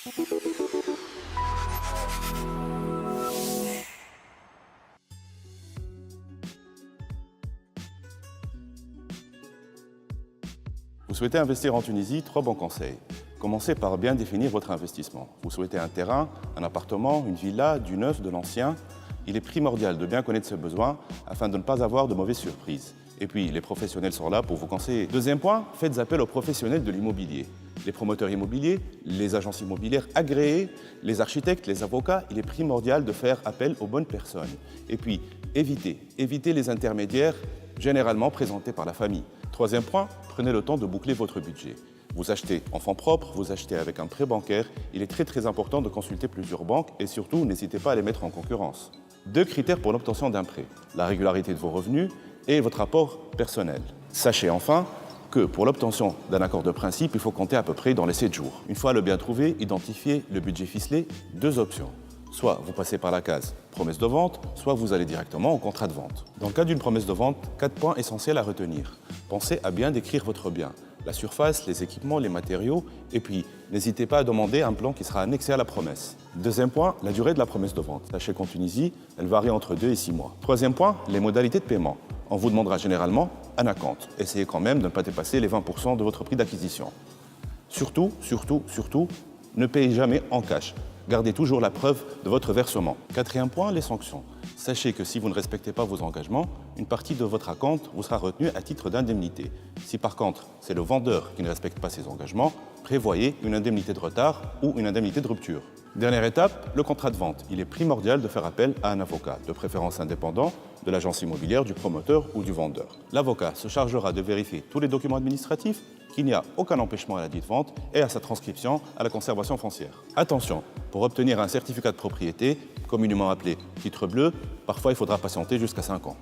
Vous souhaitez investir en Tunisie, 3 bons conseils. Commencez par bien définir votre investissement. Vous souhaitez un terrain, un appartement, une villa, du neuf, de l'ancien. Il est primordial de bien connaître ses besoins afin de ne pas avoir de mauvaises surprises. Et puis, les professionnels sont là pour vous conseiller. Deuxième point, faites appel aux professionnels de l'immobilier. Les promoteurs immobiliers, les agences immobilières agréées, les architectes, les avocats, il est primordial de faire appel aux bonnes personnes. Et puis, évitez les intermédiaires généralement présentés par la famille. Troisième point, prenez le temps de boucler votre budget. Vous achetez en fonds propres, vous achetez avec un prêt bancaire. Il est très important de consulter plusieurs banques et surtout, n'hésitez pas à les mettre en concurrence. 2 critères pour l'obtention d'un prêt, la régularité de vos revenus et votre apport personnel. Sachez enfin que pour l'obtention d'un accord de principe, il faut compter à peu près dans les 7 jours. Une fois le bien trouvé, identifiez le budget ficelé, 2 options. Soit vous passez par la case promesse de vente, soit vous allez directement au contrat de vente. Dans le cas d'une promesse de vente, 4 points essentiels à retenir. Pensez à bien décrire votre bien, la surface, les équipements, les matériaux, et puis n'hésitez pas à demander un plan qui sera annexé à la promesse. Deuxième point, la durée de la promesse de vente. Sachez qu'en Tunisie, elle varie entre 2 et 6 mois. Troisième point, les modalités de paiement. On vous demandera généralement un acompte. Essayez quand même de ne pas dépasser les 20% de votre prix d'acquisition. Surtout, ne payez jamais en cash. Gardez toujours la preuve de votre versement. Quatrième point, les sanctions. Sachez que si vous ne respectez pas vos engagements, une partie de votre acompte vous sera retenue à titre d'indemnité. Si par contre, c'est le vendeur qui ne respecte pas ses engagements, prévoyez une indemnité de retard ou une indemnité de rupture. Dernière étape, le contrat de vente. Il est primordial de faire appel à un avocat, de préférence indépendant, de l'agence immobilière, du promoteur ou du vendeur. L'avocat se chargera de vérifier tous les documents administratifs, qu'il n'y a aucun empêchement à la dite vente et à sa transcription à la conservation foncière. Attention, pour obtenir un certificat de propriété, communément appelé titre bleu, parfois il faudra patienter jusqu'à 5 ans.